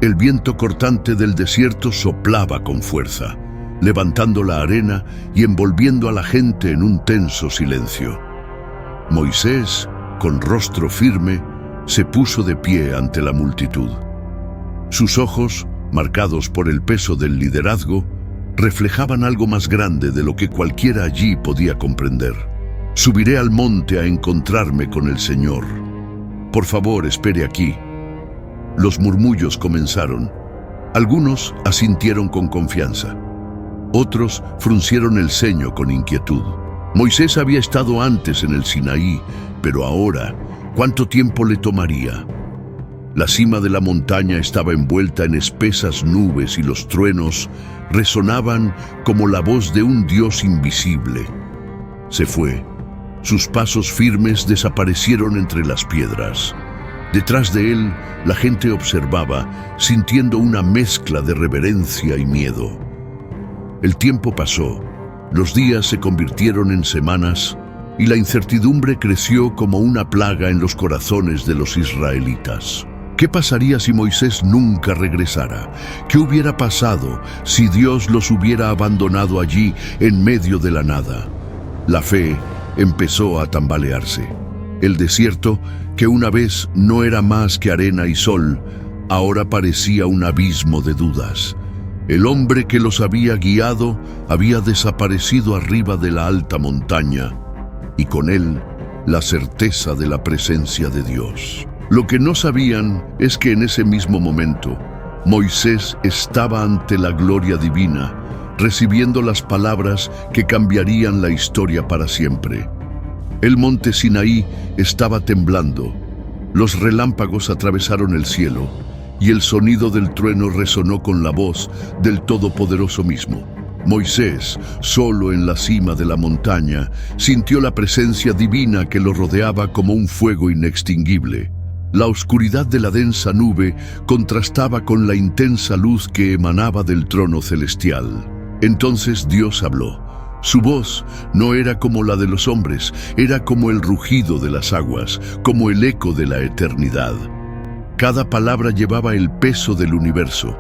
El viento cortante del desierto soplaba con fuerza, levantando la arena y envolviendo a la gente en un tenso silencio. Moisés, con rostro firme, se puso de pie ante la multitud. Sus ojos, marcados por el peso del liderazgo, reflejaban algo más grande de lo que cualquiera allí podía comprender. Subiré al monte a encontrarme con el Señor. Por favor, espere aquí. Los murmullos comenzaron. Algunos asintieron con confianza. Otros fruncieron el ceño con inquietud. Moisés había estado antes en el Sinaí, pero ahora, ¿cuánto tiempo le tomaría? La cima de la montaña estaba envuelta en espesas nubes y los truenos resonaban como la voz de un Dios invisible. Se fue. Sus pasos firmes desaparecieron entre las piedras. Detrás de él, la gente observaba, sintiendo una mezcla de reverencia y miedo. El tiempo pasó, los días se convirtieron en semanas y la incertidumbre creció como una plaga en los corazones de los israelitas. ¿Qué pasaría si Moisés nunca regresara? ¿Qué hubiera pasado si Dios los hubiera abandonado allí en medio de la nada? La fe empezó a tambalearse. El desierto, que una vez no era más que arena y sol, ahora parecía un abismo de dudas. El hombre que los había guiado había desaparecido arriba de la alta montaña, y con él la certeza de la presencia de Dios. Lo que no sabían es que en ese mismo momento, Moisés estaba ante la gloria divina, recibiendo las palabras que cambiarían la historia para siempre. El monte Sinaí estaba temblando, los relámpagos atravesaron el cielo, y el sonido del trueno resonó con la voz del Todopoderoso mismo. Moisés, solo en la cima de la montaña, sintió la presencia divina que lo rodeaba como un fuego inextinguible. La oscuridad de la densa nube contrastaba con la intensa luz que emanaba del trono celestial. Entonces Dios habló. Su voz no era como la de los hombres, era como el rugido de las aguas, como el eco de la eternidad. Cada palabra llevaba el peso del universo.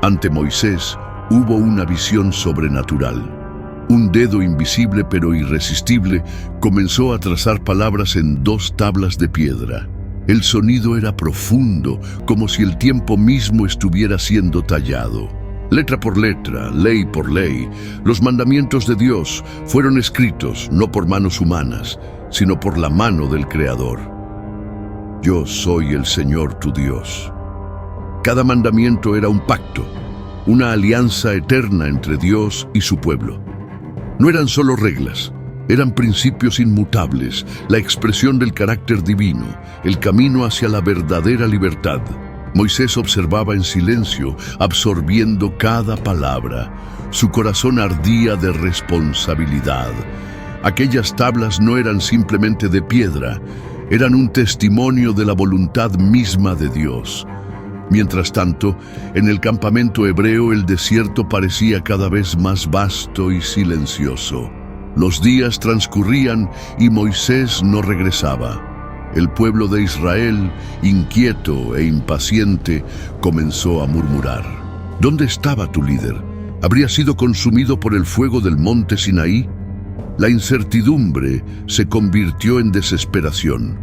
Ante Moisés hubo una visión sobrenatural. Un dedo invisible pero irresistible comenzó a trazar palabras en 2 tablas de piedra. El sonido era profundo, como si el tiempo mismo estuviera siendo tallado. Letra por letra, ley por ley, los mandamientos de Dios fueron escritos no por manos humanas, sino por la mano del Creador. Yo soy el Señor tu Dios. Cada mandamiento era un pacto, una alianza eterna entre Dios y su pueblo. No eran solo reglas, eran principios inmutables, la expresión del carácter divino, el camino hacia la verdadera libertad. Moisés observaba en silencio, absorbiendo cada palabra. Su corazón ardía de responsabilidad. Aquellas tablas no eran simplemente de piedra, eran un testimonio de la voluntad misma de Dios. Mientras tanto, en el campamento hebreo el desierto parecía cada vez más vasto y silencioso. Los días transcurrían y Moisés no regresaba. El pueblo de Israel, inquieto e impaciente, comenzó a murmurar. ¿Dónde estaba tu líder? ¿Habría sido consumido por el fuego del monte Sinaí? La incertidumbre se convirtió en desesperación.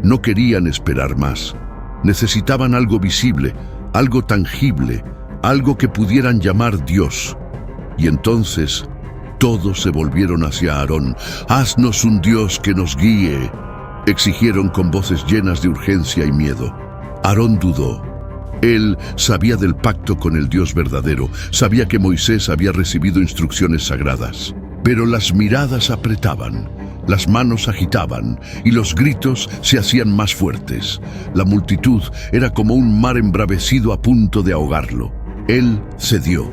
No querían esperar más. Necesitaban algo visible, algo tangible, algo que pudieran llamar Dios. Y entonces, todos se volvieron hacia Aarón. «Haznos un Dios que nos guíe», exigieron con voces llenas de urgencia y miedo. Aarón dudó. Él sabía del pacto con el Dios verdadero, sabía que Moisés había recibido instrucciones sagradas. Pero las miradas apretaban, las manos agitaban y los gritos se hacían más fuertes. La multitud era como un mar embravecido a punto de ahogarlo. Él cedió.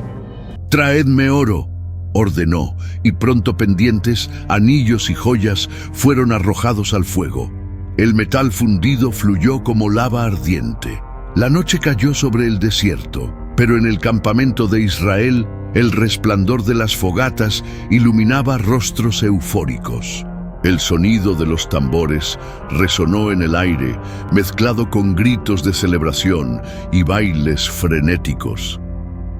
«Traedme oro», ordenó, y pronto pendientes, anillos y joyas fueron arrojados al fuego. El metal fundido fluyó como lava ardiente. La noche cayó sobre el desierto, pero en el campamento de Israel, el resplandor de las fogatas iluminaba rostros eufóricos. El sonido de los tambores resonó en el aire, mezclado con gritos de celebración y bailes frenéticos.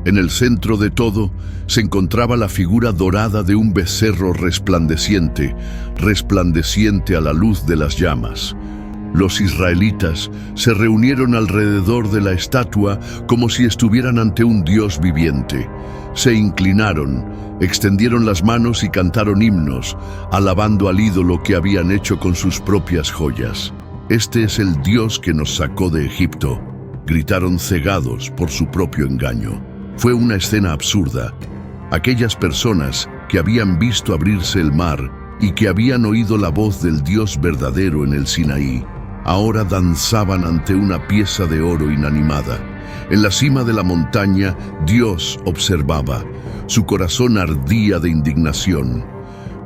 En el centro de todo se encontraba la figura dorada de un becerro resplandeciente a la luz de las llamas. Los israelitas se reunieron alrededor de la estatua como si estuvieran ante un Dios viviente. Se inclinaron, extendieron las manos y cantaron himnos, alabando al ídolo que habían hecho con sus propias joyas. «Este es el Dios que nos sacó de Egipto», gritaron cegados por su propio engaño. Fue una escena absurda. Aquellas personas que habían visto abrirse el mar y que habían oído la voz del Dios verdadero en el Sinaí, ahora danzaban ante una pieza de oro inanimada. En la cima de la montaña, Dios observaba. Su corazón ardía de indignación.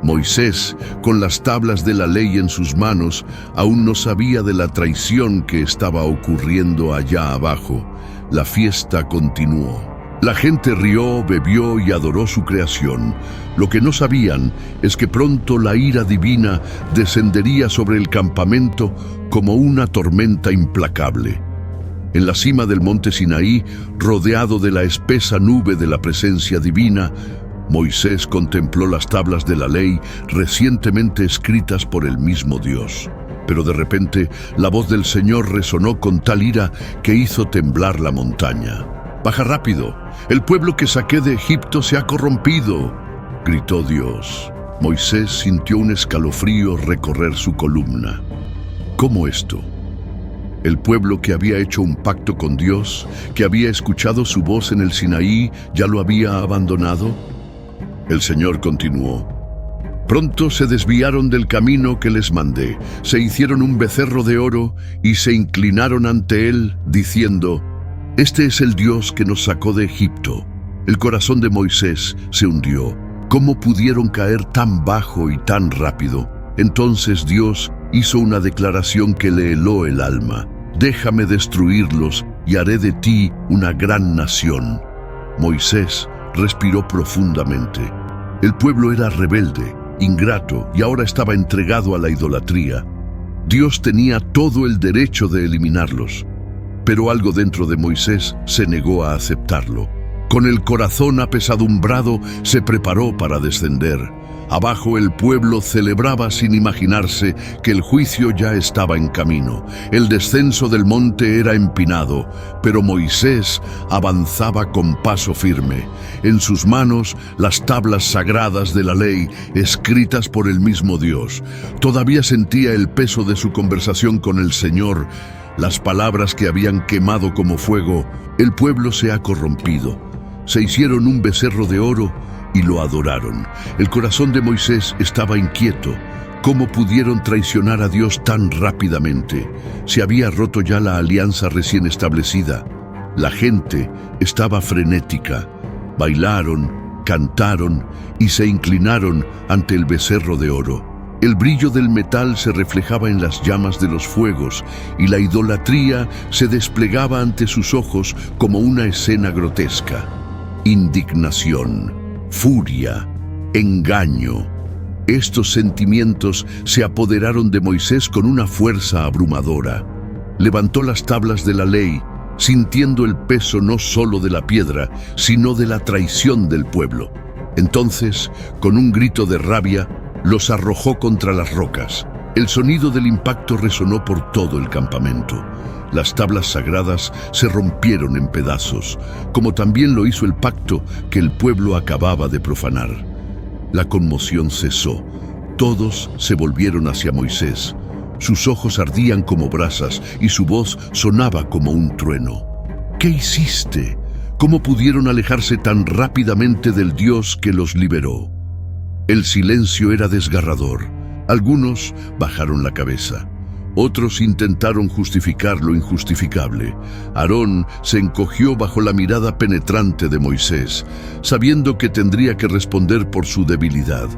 Moisés, con las tablas de la ley en sus manos, aún no sabía de la traición que estaba ocurriendo allá abajo. La fiesta continuó. La gente rió, bebió y adoró su creación. Lo que no sabían es que pronto la ira divina descendería sobre el campamento como una tormenta implacable. En la cima del monte Sinaí, rodeado de la espesa nube de la presencia divina, Moisés contempló las tablas de la ley recientemente escritas por el mismo Dios. Pero de repente, la voz del Señor resonó con tal ira que hizo temblar la montaña. «Baja rápido, el pueblo que saqué de Egipto se ha corrompido», gritó Dios. Moisés sintió un escalofrío recorrer su columna. ¿Cómo esto? El pueblo que había hecho un pacto con Dios, que había escuchado su voz en el Sinaí, ¿ya lo había abandonado? El Señor continuó. Pronto se desviaron del camino que les mandé, se hicieron un becerro de oro y se inclinaron ante él, diciendo: «Este es el Dios que nos sacó de Egipto». El corazón de Moisés se hundió. ¿Cómo pudieron caer tan bajo y tan rápido? Entonces Dios hizo una declaración que le heló el alma. «Déjame destruirlos y haré de ti una gran nación». Moisés respiró profundamente. El pueblo era rebelde, ingrato y ahora estaba entregado a la idolatría. Dios tenía todo el derecho de eliminarlos. Pero algo dentro de Moisés se negó a aceptarlo. Con el corazón apesadumbrado, se preparó para descender. Abajo el pueblo celebraba sin imaginarse que el juicio ya estaba en camino. El descenso del monte era empinado, pero Moisés avanzaba con paso firme. En sus manos, las tablas sagradas de la ley, escritas por el mismo Dios. Todavía sentía el peso de su conversación con el Señor, las palabras que habían quemado como fuego. El pueblo se ha corrompido. Se hicieron un becerro de oro y lo adoraron. El corazón de Moisés estaba inquieto. ¿Cómo pudieron traicionar a Dios tan rápidamente? Se había roto ya la alianza recién establecida. La gente estaba frenética. Bailaron, cantaron y se inclinaron ante el becerro de oro. El brillo del metal se reflejaba en las llamas de los fuegos y la idolatría se desplegaba ante sus ojos como una escena grotesca. Indignación, furia, engaño. Estos sentimientos se apoderaron de Moisés con una fuerza abrumadora. Levantó las tablas de la ley, sintiendo el peso no solo de la piedra, sino de la traición del pueblo. Entonces, con un grito de rabia, los arrojó contra las rocas. El sonido del impacto resonó por todo el campamento. Las tablas sagradas se rompieron en pedazos, como también lo hizo el pacto que el pueblo acababa de profanar. La conmoción cesó. Todos se volvieron hacia Moisés. Sus ojos ardían como brasas y su voz sonaba como un trueno. ¿Qué hiciste? ¿Cómo pudieron alejarse tan rápidamente del Dios que los liberó? El silencio era desgarrador. Algunos bajaron la cabeza. Otros intentaron justificar lo injustificable. Aarón se encogió bajo la mirada penetrante de Moisés, sabiendo que tendría que responder por su debilidad.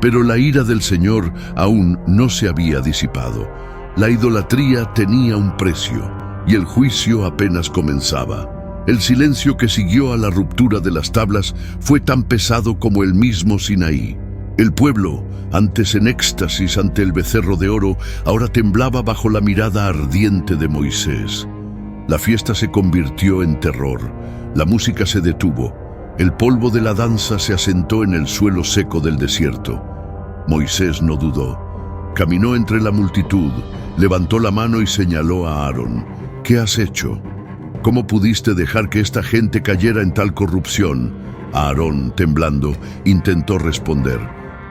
Pero la ira del Señor aún no se había disipado. La idolatría tenía un precio, y el juicio apenas comenzaba. El silencio que siguió a la ruptura de las tablas fue tan pesado como el mismo Sinaí. El pueblo, antes en éxtasis ante el becerro de oro, ahora temblaba bajo la mirada ardiente de Moisés. La fiesta se convirtió en terror, la música se detuvo, el polvo de la danza se asentó en el suelo seco del desierto. Moisés no dudó. Caminó entre la multitud, levantó la mano y señaló a Aarón. ¿Qué has hecho? ¿Cómo pudiste dejar que esta gente cayera en tal corrupción? Aarón, temblando, intentó responder.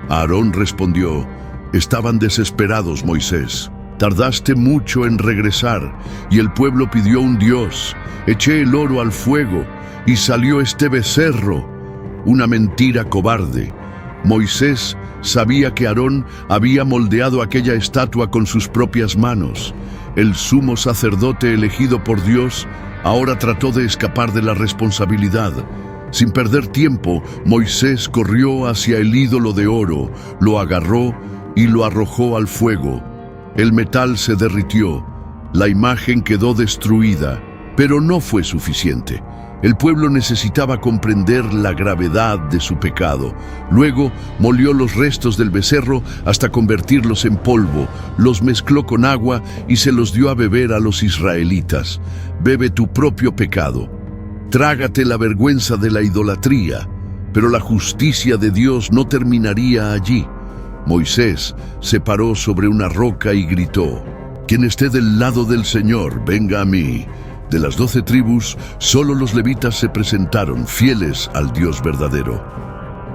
Aarón respondió: estaban desesperados, Moisés. Tardaste mucho en regresar, y el pueblo pidió un Dios. Eché el oro al fuego, y salió este becerro. Una mentira cobarde. Moisés sabía que Aarón había moldeado aquella estatua con sus propias manos. El sumo sacerdote elegido por Dios ahora trató de escapar de la responsabilidad. Sin perder tiempo, Moisés corrió hacia el ídolo de oro, lo agarró y lo arrojó al fuego. El metal se derritió, la imagen quedó destruida, pero no fue suficiente. El pueblo necesitaba comprender la gravedad de su pecado. Luego molió los restos del becerro hasta convertirlos en polvo, los mezcló con agua y se los dio a beber a los israelitas. Bebe tu propio pecado. Trágate la vergüenza de la idolatría. Pero la justicia de Dios no terminaría allí. Moisés se paró sobre una roca y gritó: quien esté del lado del Señor, venga a mí. De las 12 tribus, solo los levitas se presentaron, fieles al Dios verdadero.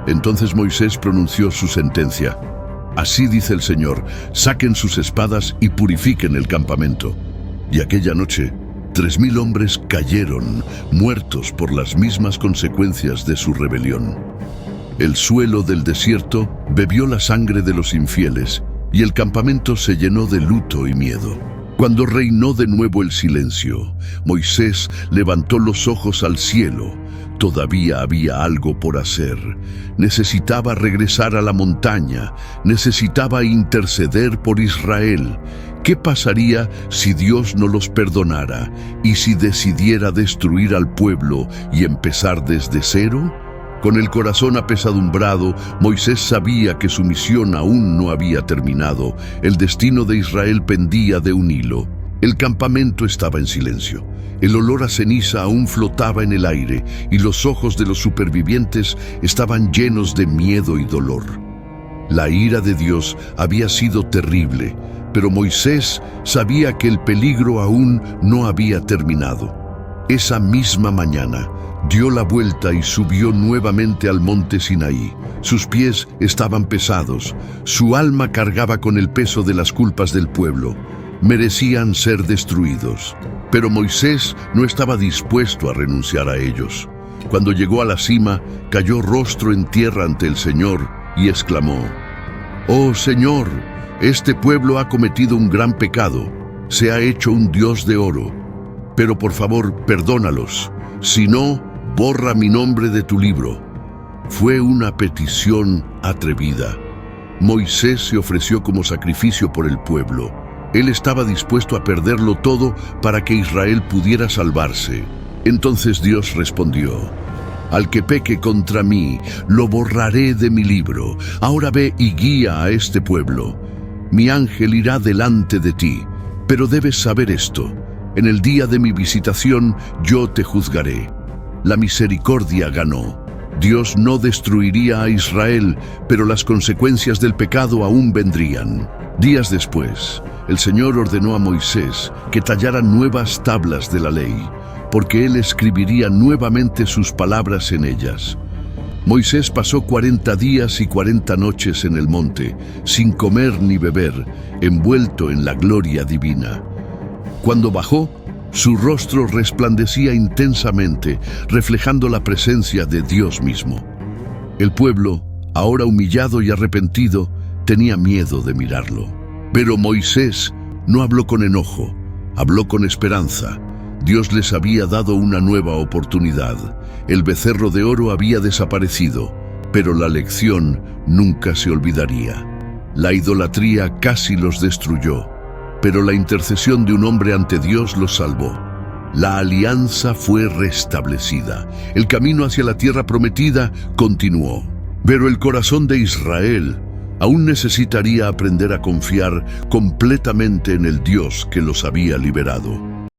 Entonces Moisés pronunció su sentencia. Así dice el Señor: saquen sus espadas y purifiquen el campamento. Y aquella noche, 3000 hombres cayeron, muertos por las mismas consecuencias de su rebelión. El suelo del desierto bebió la sangre de los infieles, y el campamento se llenó de luto y miedo. Cuando reinó de nuevo el silencio, Moisés levantó los ojos al cielo. Todavía había algo por hacer. Necesitaba regresar a la montaña, necesitaba interceder por Israel. ¿Qué pasaría si Dios no los perdonara y si decidiera destruir al pueblo y empezar desde cero? Con el corazón apesadumbrado, Moisés sabía que su misión aún no había terminado. El destino de Israel pendía de un hilo. El campamento estaba en silencio. El olor a ceniza aún flotaba en el aire y los ojos de los supervivientes estaban llenos de miedo y dolor. La ira de Dios había sido terrible, pero Moisés sabía que el peligro aún no había terminado. Esa misma mañana, dio la vuelta y subió nuevamente al monte Sinaí. Sus pies estaban pesados, su alma cargaba con el peso de las culpas del pueblo. Merecían ser destruidos. Pero Moisés no estaba dispuesto a renunciar a ellos. Cuando llegó a la cima, cayó rostro en tierra ante el Señor y exclamó: «Oh Señor, este pueblo ha cometido un gran pecado, se ha hecho un Dios de oro. Pero por favor, perdónalos, si no, borra mi nombre de tu libro». Fue una petición atrevida. Moisés se ofreció como sacrificio por el pueblo. Él estaba dispuesto a perderlo todo para que Israel pudiera salvarse. Entonces Dios respondió: «Al que peque contra mí, lo borraré de mi libro. Ahora ve y guía a este pueblo. Mi ángel irá delante de ti, pero debes saber esto: en el día de mi visitación yo te juzgaré». La misericordia ganó. Dios no destruiría a Israel, pero las consecuencias del pecado aún vendrían. Días después, el Señor ordenó a Moisés que tallara nuevas tablas de la ley, porque él escribiría nuevamente sus palabras en ellas. Moisés pasó 40 días y 40 noches en el monte, sin comer ni beber, envuelto en la gloria divina. Cuando bajó, su rostro resplandecía intensamente, reflejando la presencia de Dios mismo. El pueblo, ahora humillado y arrepentido, tenía miedo de mirarlo. Pero Moisés no habló con enojo, habló con esperanza. Dios les había dado una nueva oportunidad. El becerro de oro había desaparecido, pero la lección nunca se olvidaría. La idolatría casi los destruyó, pero la intercesión de un hombre ante Dios los salvó. La alianza fue restablecida. El camino hacia la tierra prometida continuó. Pero el corazón de Israel aún necesitaría aprender a confiar completamente en el Dios que los había liberado.